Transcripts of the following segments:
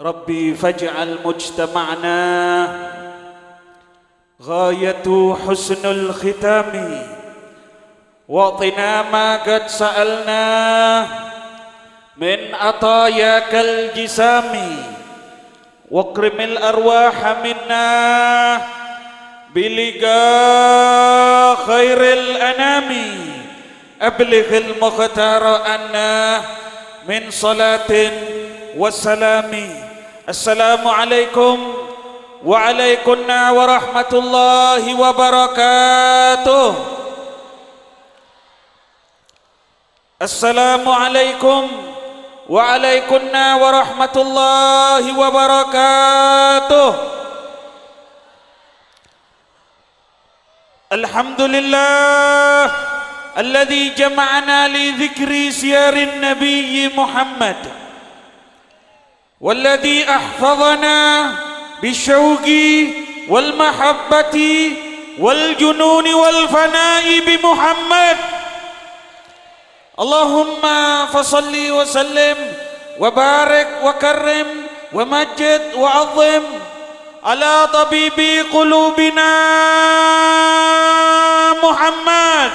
ربي فاجعل مجتمعنا غاية حسن الختام واعطنا ما قد سألنا من عطاياك الجسام واكرم الأرواح منا بلقاء خير الأنام أبلغ المختار عنا من صلاة والسلام. السلام عليكم وعليكم ورحمة الله وبركاته. السلام عليكم وعليكم ورحمة الله وبركاته. الحمد لله الذي جمعنا لذكر سير النبي محمد والذي أحفظنا بالشوق والمحبة والجنون والفناء بمحمد. اللهم فصل وسلم وبارك وكرم ومجد وعظم على طبيب قلوبنا محمد،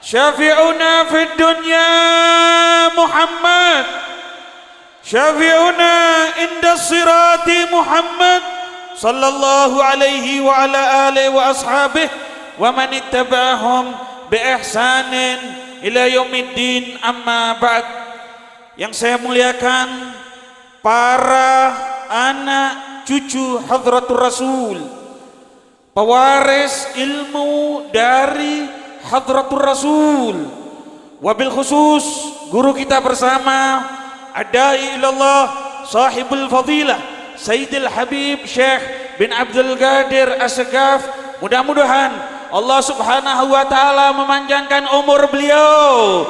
شافعنا في الدنيا محمد، شافعنا عند الصراط محمد صلى الله عليه وعلى آله وأصحابه ومن اتبعهم بإحسان ila yaumiddin. Amma ba'd. Yang saya muliakan para anak cucu Hadratur Rasul, pewaris ilmu dari Hadratur Rasul, wabil khusus guru kita bersama Adai ilallah sahibul fadilah Sayyidil Habib Syekh bin Abdul Qadir As-Sagaf. Mudah-mudahan Allah subhanahu wa ta'ala memanjangkan umur beliau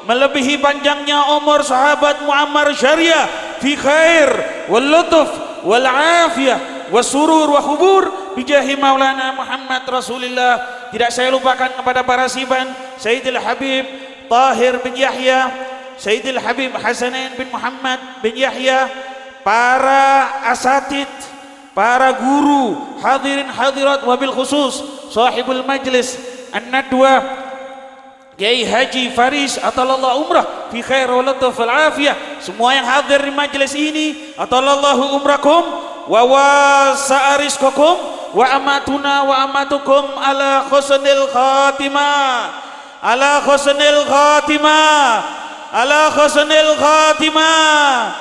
melebihi panjangnya umur sahabat Muammar Syariah fi khair wal lutuf wal afiyah was surur wa khubur bijahi maulana Muhammad Rasulillah. Tidak saya lupakan kepada para siban Sayyidil Habib Tahir bin Yahya, Sayyidil Habib Hasanin bin Muhammad bin Yahya, para asatid, para guru, hadirin hadirat, wabil khusus sahibul majlis An-Nadwa Kiai Haji Faris atalallahu umrah fi khair wa lataf wal afiyah. Semua yang hadir di majlis ini atalallahu umrakum wa wasa'a rizqakum wa amatuna wa amatukum ala khusnil khatimah, ala khusnil khatimah, ala khusnil khatimah.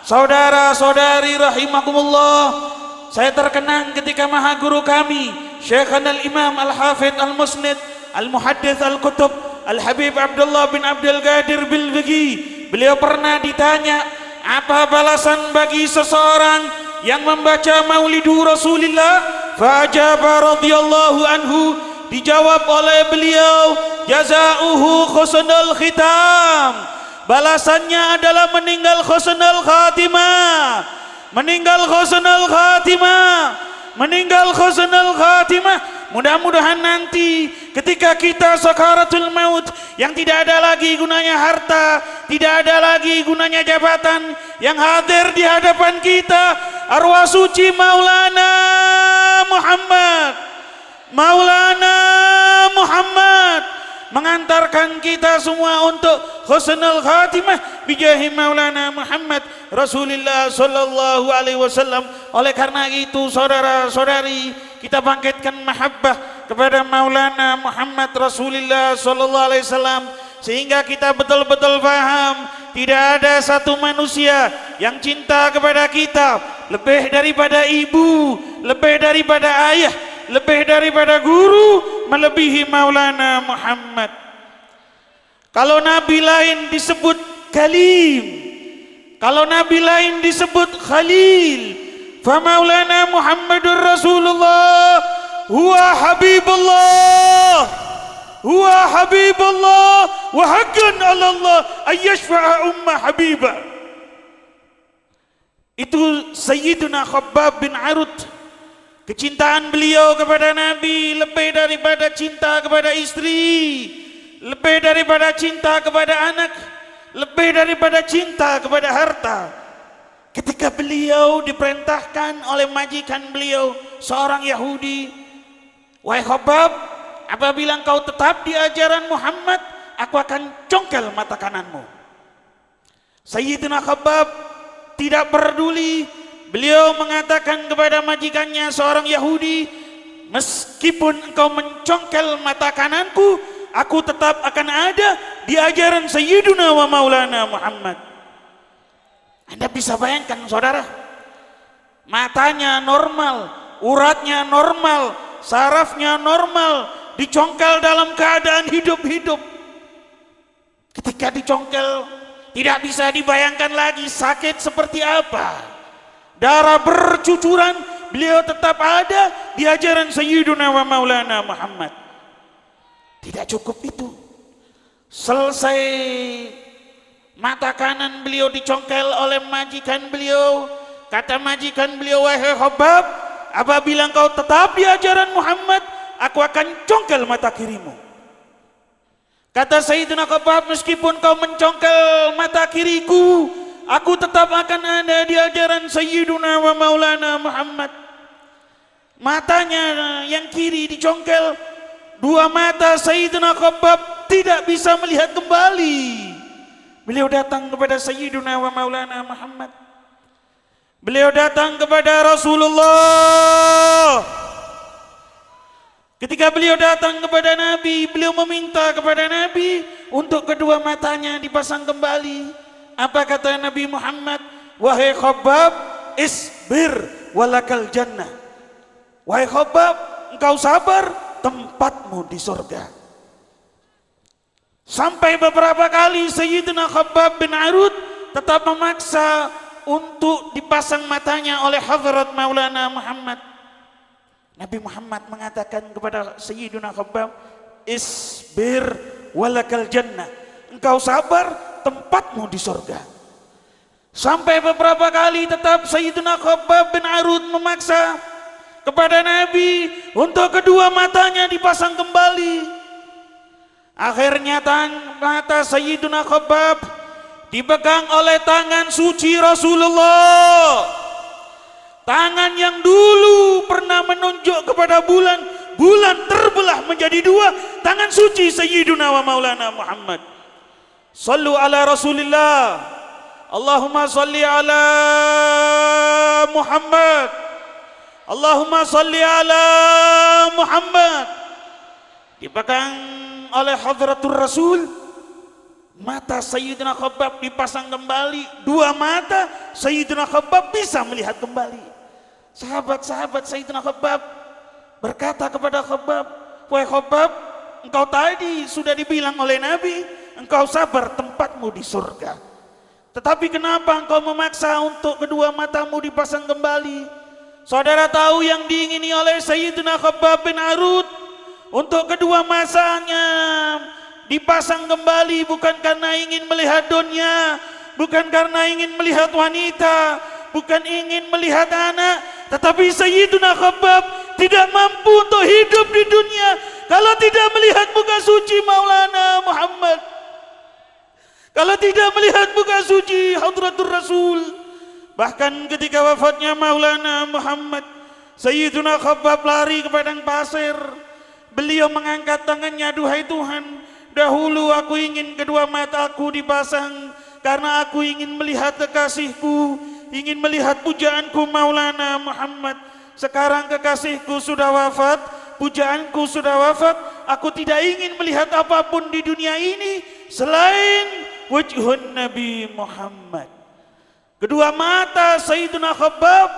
Saudara-saudari rahimakumullah, saya terkenang ketika maha guru kami Syekhana al-Imam al-Hafidh al-Musnid al-Muhaddith al-Kutub al-Habib Abdullah bin Abdul Qadir Bilbagi, beliau pernah ditanya apa balasan bagi seseorang yang membaca maulidu Rasulillah, fa'ajaba radhiyallahu anhu, dijawab oleh beliau jazauhu khusnul khitam, balasannya adalah meninggal khusnul khatimah, meninggal khusnul khatimah, meninggal khusnul khatimah. Mudah-mudahan nanti ketika kita sakaratul maut yang tidak ada lagi gunanya harta, tidak ada lagi gunanya jabatan, yang hadir di hadapan kita arwah suci Maulana Muhammad, Maulana Muhammad, mengantarkan kita semua untuk husnul khatimah bijahi Maulana Muhammad Rasulullah sallallahu alaihi wasallam. Oleh karena itu saudara-saudari, kita bangkitkan mahabbah kepada Maulana Muhammad Rasulullah sallallahu alaihi wasallam sehingga kita betul-betul paham tidak ada satu manusia yang cinta kepada kita lebih daripada ibu, lebih daripada ayah, lebih daripada guru, melebihi Maulana Muhammad. Kalau nabi lain disebut kalim, kalau nabi lain disebut khalil, fa Maulana Muhammadur Rasulullah huwa habibullah, huwa habibullah wa haqqan 'ala Allah ay yashfa'a umma habibah. Itu Sayyiduna Khabbab bin Arud. Kecintaan beliau kepada Nabi lebih daripada cinta kepada istri, lebih daripada cinta kepada anak, lebih daripada cinta kepada harta. Ketika beliau diperintahkan oleh majikan beliau, seorang Yahudi, wahai Khabbab, apabila engkau tetap di ajaran Muhammad, aku akan congkel mata kananmu. Sayyidina Khabbab tidak peduli. Beliau mengatakan kepada majikannya, seorang Yahudi, meskipun engkau mencongkel mata kananku, aku tetap akan ada di ajaran Sayyiduna wa Maulana Muhammad. Anda bisa bayangkan saudara, matanya normal, uratnya normal, sarafnya normal, dicongkel dalam keadaan hidup-hidup. Ketika dicongkel, tidak bisa dibayangkan lagi sakit seperti apa. Darah bercucuran, beliau tetap ada di ajaran Sayyiduna wa Maulana Muhammad. Tidak cukup itu, selesai mata kanan beliau dicongkel oleh majikan beliau, kata majikan beliau, wahai Khabbab, apabila engkau tetap di ajaran Muhammad, aku akan congkel mata kirimu. Kata Sayyidina Khabbab, meskipun kau mencongkel mata kiriku, aku tetap akan ada di ajaran Sayyiduna wa Maulana Muhammad. Matanya yang kiri dicongkel, dua mata Sayyidina Khabbab tidak bisa melihat kembali. Beliau datang kepada Sayyiduna wa Maulana Muhammad. Beliau datang kepada Rasulullah. Ketika beliau datang kepada Nabi, beliau meminta kepada Nabi untuk kedua matanya dipasang kembali. Apa kata Nabi Muhammad? Wahai Khabbab, isbir walakal jannah. Wahai Khabbab, engkau sabar, tempatmu di surga. Sampai beberapa kali Sayyidina Khabbab bin Arud tetap memaksa untuk dipasang matanya oleh Hadrat Maulana Muhammad. Nabi Muhammad mengatakan kepada Sayyidina Khabbab, isbir walakal jannah. Engkau sabar, tempatmu di surga. Sampai beberapa kali tetap Sayyidina Khabbab bin Arud memaksa kepada Nabi untuk kedua matanya dipasang kembali. Akhirnya mata Sayyidina Khabbab dipegang oleh tangan suci Rasulullah. Tangan yang dulu pernah menunjuk kepada bulan, bulan terbelah menjadi dua. Tangan suci Sayyiduna wa Maulana Muhammad. Sallu ala Rasulillah. Allahumma salli ala Muhammad. Allahumma salli ala Muhammad. Dipegang oleh Hadratur Rasul, mata Sayyidina Khabbab dipasang kembali, dua mata Sayyidina Khabbab bisa melihat kembali. Sahabat-sahabat Sayyidina Khabbab berkata kepada Khabbab, wahai Khabbab, engkau tadi sudah dibilang oleh Nabi, engkau sabar, tempatmu di surga. Tetapi kenapa engkau memaksa untuk kedua matamu dipasang kembali? Saudara tahu yang diingini oleh Sayyidina Khabbab bin Arud untuk kedua matanya dipasang kembali bukan karena ingin melihat dunia, bukan karena ingin melihat wanita, bukan ingin melihat anak, tetapi Sayyidina Khabbab tidak mampu untuk hidup di dunia kalau tidak melihat muka suci Maulana Muhammad, kalau tidak melihat muka suci Hadratur Rasul. Bahkan ketika wafatnya Maulana Muhammad, Sayyidina Khabbab lari ke padang pasir. Beliau mengangkat tangannya, duhai Tuhan, dahulu aku ingin kedua mataku dipasang karena aku ingin melihat kekasihku, ingin melihat pujaanku Maulana Muhammad. Sekarang kekasihku sudah wafat, pujaanku sudah wafat, aku tidak ingin melihat apapun di dunia ini selain wajhun Nabi Muhammad. Kedua mata Sayyidina Khabbab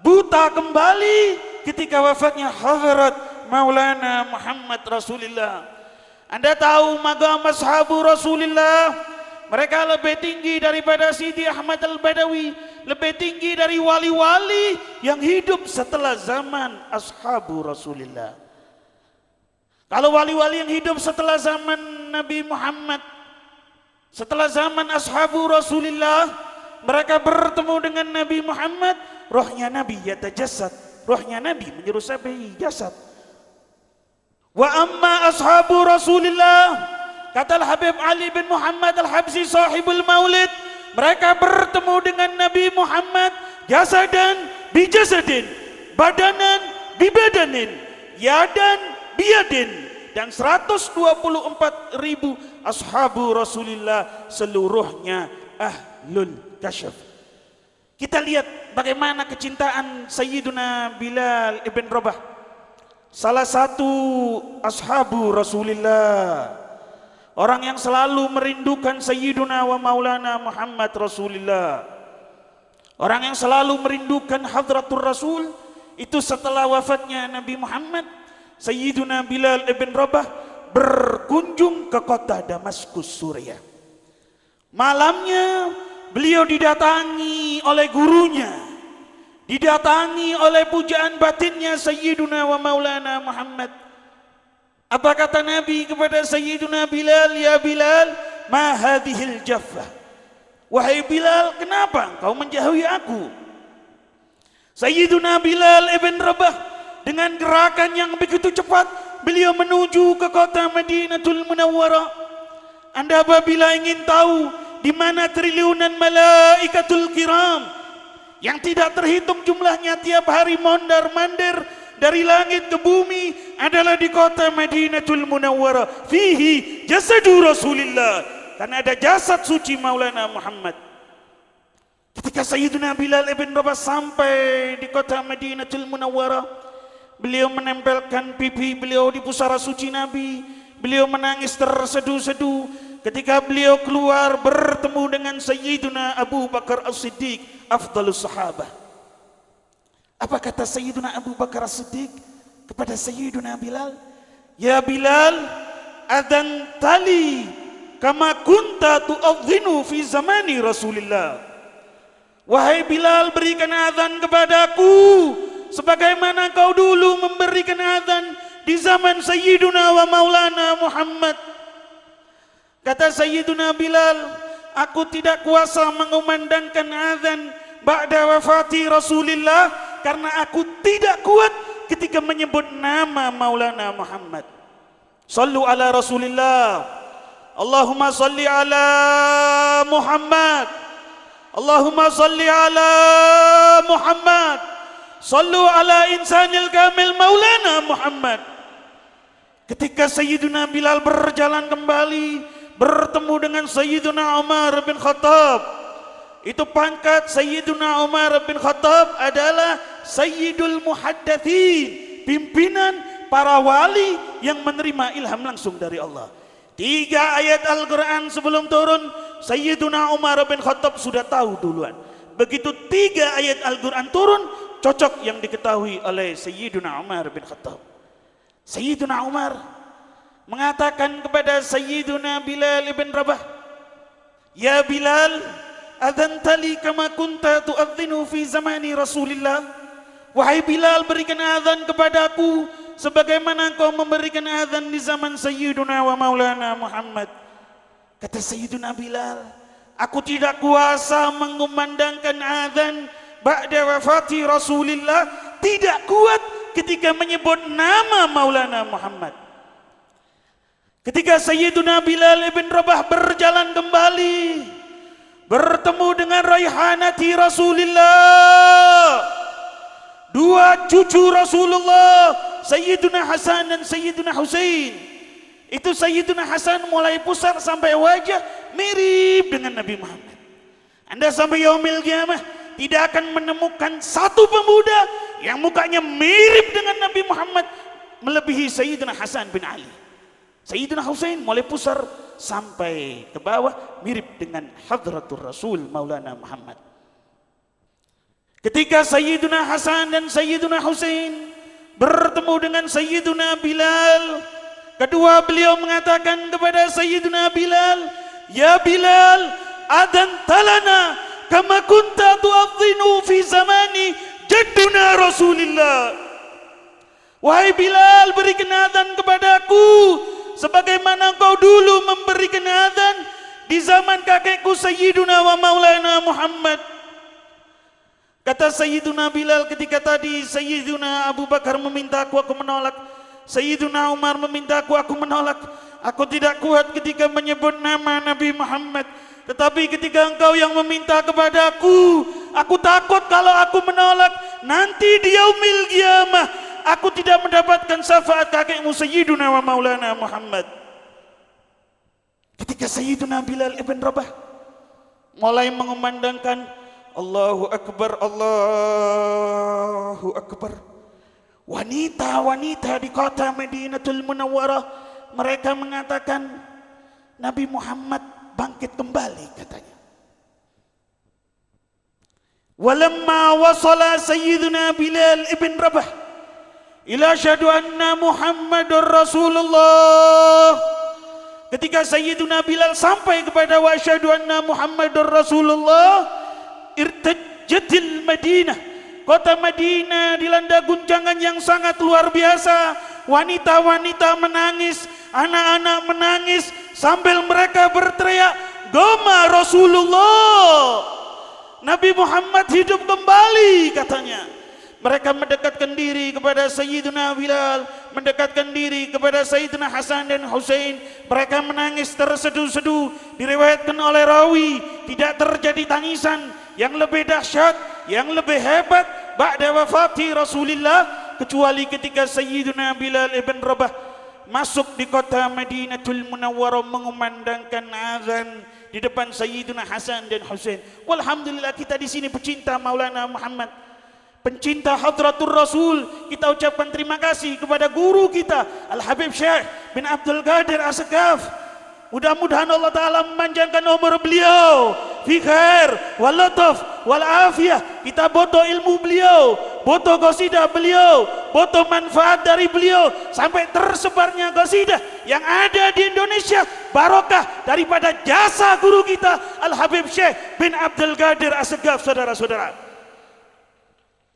buta kembali ketika wafatnya Hadrat Maulana Muhammad Rasulullah. Anda tahu maqam ashabu Rasulullah, mereka lebih tinggi daripada Sidi Ahmad Al-Badawi, lebih tinggi dari wali-wali yang hidup setelah zaman ashabu Rasulullah. Kalau wali-wali yang hidup setelah zaman Nabi Muhammad, setelah zaman ashabu Rasulullah, mereka bertemu dengan Nabi Muhammad, rohnya Nabi yatajassad, rohnya Nabi menyerupai jasad. Wa amma ashabu Rasulillah, kata Al-Habib Ali bin Muhammad Al-Habsi sahibul maulid, mereka bertemu dengan Nabi Muhammad jasadan bijasadin, badanan bibadanin, yadan biyadin, dan 124.000 ashabu Rasulullah seluruhnya ahlul kasyaf. Kita lihat bagaimana kecintaan Sayyiduna Bilal ibn Rabah, salah satu ashabu Rasulullah, orang yang selalu merindukan Sayyiduna wa Maulana Muhammad Rasulullah, orang yang selalu merindukan hadratur Rasul. Itu setelah wafatnya Nabi Muhammad, Sayyiduna Bilal ibn Rabah berkunjung ke kota Damaskus, Suriah. Malamnya beliau didatangi oleh gurunya, didatangi oleh pujaan batinnya Sayyiduna wa Maulana Muhammad. Apa kata Nabi kepada Sayyiduna Bilal? Ya Bilal, ma hadhil jaffah. Wahai Bilal, kenapa engkau menjauhi aku? Sayyiduna Bilal ibn Rabah dengan gerakan yang begitu cepat, beliau menuju ke kota Madinatul Munawwarah. Anda apabila ingin tahu di mana triliunan malaikatul kiram yang tidak terhitung jumlahnya tiap hari mondar-mandir dari langit ke bumi adalah di kota Madinatul Munawwarah. Fihi jasadu Rasulillah, karena ada jasad suci Maulana Muhammad. Ketika Sayyiduna Bilal ibn Rabah sampai di kota Madinatul Munawwarah, beliau menempelkan pipi beliau di pusara suci Nabi. Beliau menangis terseduh-seduh ketika beliau keluar bertemu dengan Sayyiduna Abu Bakar As-Siddiq, afdalus sahabah. Apa kata Sayyiduna Abu Bakar As-Siddiq kepada Sayyiduna Bilal? Ya Bilal, adzan tali kama kunta tu'adzinu fi zamani Rasulillah. Wahai Bilal, berikan azan kepadaku sebagaimana kau dulu memberikan azan di zaman Sayyiduna wa Maulana Muhammad. Kata Sayyiduna Bilal, aku tidak kuasa mengumandangkan azan ba'da wafati Rasulillah karena aku tidak kuat ketika menyebut nama Maulana Muhammad. Sallu ala Rasulillah. Allahumma salli ala Muhammad. Allahumma salli ala Muhammad. Sallu ala insanil kamil Maulana Muhammad. Ketika Sayyiduna Bilal berjalan kembali bertemu dengan Sayyiduna Umar bin Khattab, itu pangkat Sayyiduna Umar bin Khattab adalah Sayyidul Muhaddatsin, pimpinan para wali yang menerima ilham langsung dari Allah. 3 ayat Al-Quran sebelum turun, Sayyiduna Umar bin Khattab sudah tahu duluan. Begitu 3 ayat Al-Quran turun, cocok yang diketahui oleh Sayyiduna Umar bin Khattab. Sayyiduna Umar mengatakan kepada Sayyiduna Bilal ibn Rabah, Ya Bilal, adzantali kama kunta tu'adzinu fi zamani Rasulillah. Wahai Bilal, berikan azan kepadaku sebagaimana engkau memberikan azan di zaman Sayyiduna wa Maulana Muhammad. Kata Sayyiduna Bilal, aku tidak kuasa mengumandangkan azan ba'da wafati Rasulillah, tidak kuat ketika menyebut nama Maulana Muhammad. Ketika Sayyiduna Bilal ibn Rabah berjalan kembali bertemu dengan raihanati Rasulillah, 2 cucu Rasulullah, Sayyiduna Hasan dan Sayyiduna Husain. Itu Sayyiduna Hasan mulai pusar sampai wajah mirip dengan Nabi Muhammad. Anda sampai yaumil qiyamah tidak akan menemukan satu pemuda yang mukanya mirip dengan Nabi Muhammad melebihi Sayyiduna Hasan bin Ali. Sayyiduna Husain mulai pusar sampai ke bawah mirip dengan hadratur Rasul Maulana Muhammad. Ketika Sayyiduna Hasan dan Sayyiduna Husain bertemu dengan Sayyiduna Bilal, kedua beliau mengatakan kepada Sayyiduna Bilal, Ya Bilal, adzan talana kama kunta tu'adzinu fi zamani jadduna Rasulillah. Wahai Bilal, berikan adzan kepadaku sebagaimana engkau dulu memberikan adzan di zaman kakekku Sayyiduna wa Maulana Muhammad. Kata Sayyiduna Bilal, ketika tadi Sayyiduna Abu Bakar memintaku, aku menolak. Sayyiduna Umar memintaku, aku menolak. Aku tidak kuat ketika menyebut nama Nabi Muhammad. Tetapi ketika engkau yang meminta kepadaku, aku takut kalau aku menolak, nanti di yaumil qiyamah aku tidak mendapatkan syafaat kakekmu Sayyiduna wa Maulana Muhammad. Ketika Sayyiduna Bilal ibn Rabah mulai mengumandangkan Allahu Akbar, Allahu Akbar, wanita-wanita di kota Madinatul Munawwarah mereka mengatakan Nabi Muhammad bangkit kembali katanya. Walamma wasala Sayyiduna Bilal ibn Rabah ila syahadu anna Muhammadur Rasulullah, ketika Sayyiduna Bilal sampai kepada wa syahadu anna Muhammadur Rasulullah, irtajjatil Madinah, kota Madinah dilanda guncangan yang sangat luar biasa. Wanita-wanita menangis, anak-anak menangis sambil mereka berteriak, "Goma Rasulullah, Nabi Muhammad hidup kembali," katanya. Mereka mendekatkan diri kepada Sayyidina Bilal, mendekatkan diri kepada Sayyidina Hasan dan Husain. Mereka menangis terseduh-seduh. Diriwayatkan oleh rawi, tidak terjadi tangisan yang lebih dahsyat, yang lebih hebat ba'da wafati Rasulullah, kecuali ketika Sayyidina Bilal ibn Rabah masuk di kota Madinatul Munawwarah mengumandangkan azan di depan Sayyidina Hasan dan Husain. Walhamdulillah, kita di sini pecinta Maulana Muhammad, pencinta Hadratur Rasul. Kita ucapkan terima kasih kepada guru kita Al-Habib Syekh bin Abdul Qadir As-Sagaf. Mudah-mudahan Allah Ta'ala memanjangkan umur beliau fi khair wal lataf wal afiyah. Kita butuh ilmu beliau, butuh qasidah beliau, butuh manfaat dari beliau sampai tersebarnya qasidah yang ada di Indonesia barokah daripada jasa guru kita Al-Habib Syekh bin Abdul Qadir As-Sagaf. Saudara-saudara,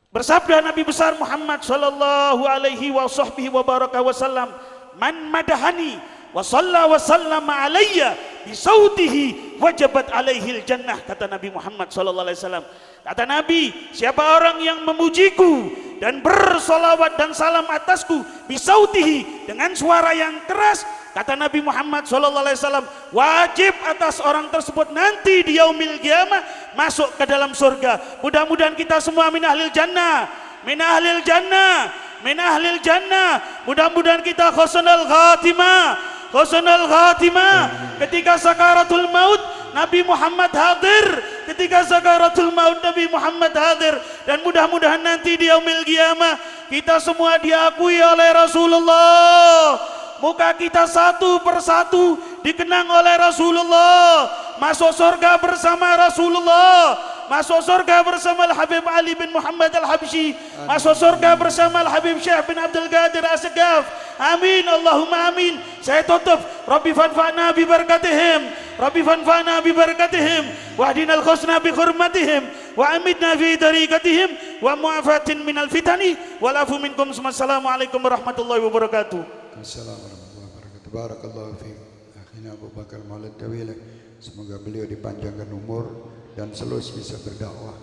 bersabda Nabi besar Muhammad sallallahu alaihi wasallam, "Man madahani wa shalla wa sallama alayya bi sautihi wajabat alaihil jannah," kata Nabi Muhammad sallallahu alaihi wasallam. Kata Nabi, siapa orang yang memujiku dan bersolawat dan salam atasku bi sautihi, dengan suara yang keras, kata Nabi Muhammad sallallahu alaihi wasallam, wajib atas orang tersebut nanti di yaumil qiyamah masuk ke dalam surga. Mudah-mudahan kita semua min ahlil jannah, min ahlil jannah, min ahlil jannah. Mudah-mudahan kita husnul khatimah, husnul khatimah. Ketika sakaratul maut Nabi Muhammad hadir, ketika sakaratul maut Nabi Muhammad hadir. Dan mudah-mudahan nanti di yaumil qiyamah kita semua diakui oleh Rasulullah. Muka kita satu persatu dikenang oleh Rasulullah. Masuk surga bersama Rasulullah, masuk surga bersama Al-Habib Ali bin Muhammad Al-Habsyi, masuk surga bersama Al-Habib Syekh bin Abdul Qadir As-Sagaf. Amin, Allahumma amin. Saya tutup, Rabbi fanfa'na bi barakatihim, Rabbi fanfa'na bi barakatihim, wahdinal husna bi hurmatihim, wa amitna fi tariqatihim, wa mu'afatin minal fitani, wal afu minkum. Assalamualaikum warahmatullahi wabarakatuh. Assalamualaikum warahmatullahi wabarakatuh. Barakallahu fiik akhina Abu Bakar Maulid Tawil. Semoga beliau dipanjangkan umur dan selalu bisa berdakwah.